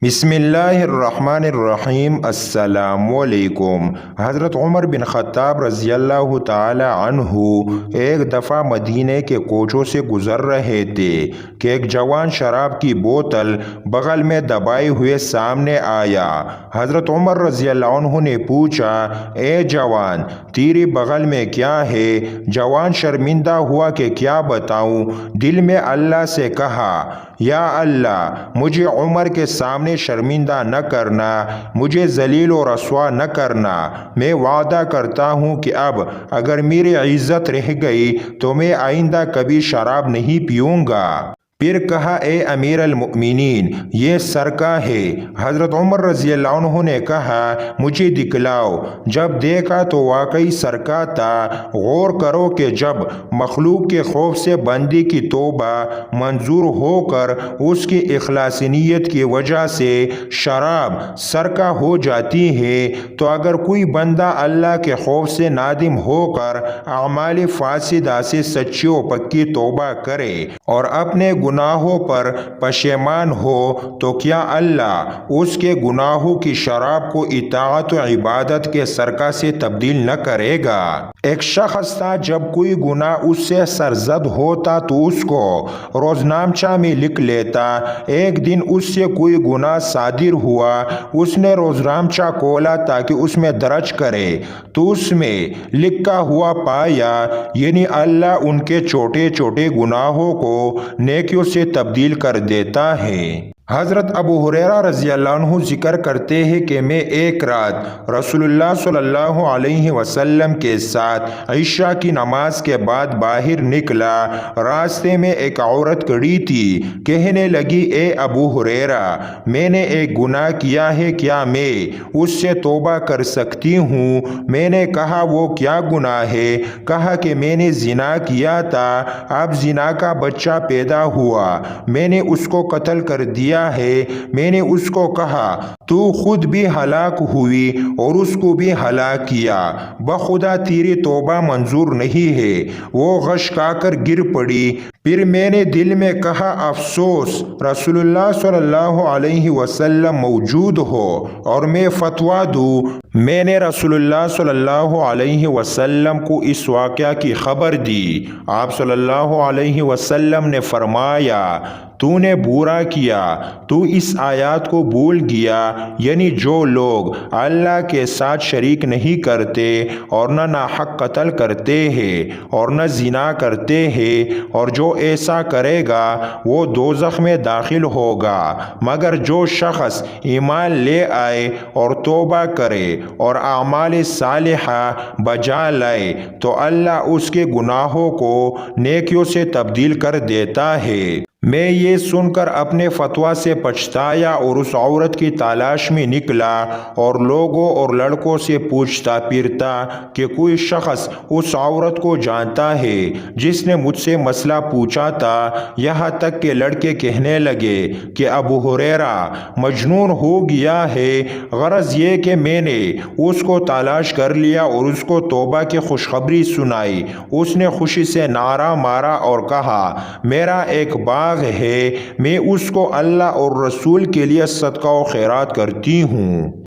بسم اللہ الرحمن الرحیم۔ السلام علیکم۔ حضرت عمر بن خطاب رضی اللہ تعالی عنہ ایک دفعہ مدینے کے کوچوں سے گزر رہے تھے کہ ایک جوان شراب کی بوتل بغل میں دبائے ہوئے سامنے آیا۔ حضرت عمر رضی اللہ عنہ نے پوچھا، اے جوان، تیری بغل میں کیا ہے؟ جوان شرمندہ ہوا کہ کیا بتاؤں، دل میں اللہ سے کہا، یا اللہ، مجھے عمر کے سامنے شرمندہ نہ کرنا، مجھے ذلیل و رسوا نہ کرنا۔ میں وعدہ کرتا ہوں کہ اب اگر میری عزت رہ گئی تو میں آئندہ کبھی شراب نہیں پیوں گا۔ پھر کہا، اے امیر المؤمنین، یہ سرقہ ہے۔ حضرت عمر رضی اللہ عنہ نے کہا، مجھے دکھلاؤ۔ جب دیکھا تو واقعی سرقہ تھا۔ غور کرو کہ جب مخلوق کے خوف سے بندے کی توبہ منظور ہو کر اس کی اخلاصی نیت کی وجہ سے شراب سرقہ ہو جاتی ہے، تو اگر کوئی بندہ اللہ کے خوف سے نادم ہو کر اعمال فاسدہ سے سچی و پکی توبہ کرے اور اپنے گناہوں پر پشیمان ہو، تو کیا اللہ اس کے گناہوں کی شراب کو اطاعت و عبادت کے سرقہ سے تبدیل نہ کرے گا؟ ایک شخص تھا، جب کوئی گناہ اس سے سرزد ہوتا تو اس کو روزنامچہ میں لکھ لیتا۔ ایک دن اس سے کوئی گناہ صادر ہوا۔ اس نے روزنامچہ کھولا تاکہ اس میں درج کرے تو اس میں لکھا ہوا پایا، یعنی اللہ ان کے چھوٹے چھوٹے گناہوں کو نیکیوں سے تبدیل کر دیتا ہے۔ حضرت ابو ہریرہ رضی اللہ عنہ ذکر کرتے ہیں کہ میں ایک رات رسول اللہ صلی اللہ علیہ وسلم کے ساتھ عشاء کی نماز کے بعد باہر نکلا۔ راستے میں ایک عورت کھڑی تھی، کہنے لگی، اے ابو ہریرہ، میں نے ایک گناہ کیا ہے، کیا میں اس سے توبہ کر سکتی ہوں؟ میں نے کہا، وہ کیا گناہ ہے؟ کہا کہ میں نے زنا کیا تھا، اب زنا کا بچہ پیدا ہوا، میں نے اس کو قتل کر دیا ہے۔ میں نے اس کو کہا، تو خود بھی ہلاک ہوئی اور اس کو بھی ہلاک کیا، بخدا تیری توبہ منظور نہیں ہے۔ وہ غش کھا کر گر پڑی۔ پھر میں نے دل میں کہا، افسوس رسول اللہ صلی اللہ علیہ وسلم موجود ہو اور میں فتویٰ دوں۔ میں نے رسول اللہ صلی اللہ علیہ وسلم کو اس واقعہ کی خبر دی۔ آپ صلی اللہ علیہ وسلم نے فرمایا، تو نے برا کیا، تو اس آیات کو بھول گیا، یعنی جو لوگ اللہ کے ساتھ شریک نہیں کرتے اور نہ ناحق قتل کرتے ہیں اور نہ زنا کرتے ہیں، اور جو ایسا کرے گا وہ دوزخ میں داخل ہوگا، مگر جو شخص ایمان لے آئے اور توبہ کرے اور اعمال صالحہ بجا لائے تو اللہ اس کے گناہوں کو نیکیوں سے تبدیل کر دیتا ہے۔ میں یہ سن کر اپنے فتویٰ سے پچھتایا اور اس عورت کی تلاش میں نکلا اور لوگوں اور لڑکوں سے پوچھتا پھرتا کہ کوئی شخص اس عورت کو جانتا ہے جس نے مجھ سے مسئلہ پوچھا تھا، یہاں تک کہ لڑکے کہنے لگے کہ ابو ہریرہ مجنون ہو گیا ہے۔ غرض یہ کہ میں نے اس کو تلاش کر لیا اور اس کو توبہ کی خوشخبری سنائی۔ اس نے خوشی سے نعرہ مارا اور کہا، میرا ایک باغ ہے، میں اس کو اللہ اور رسول کے لیے صدقہ و خیرات کرتی ہوں۔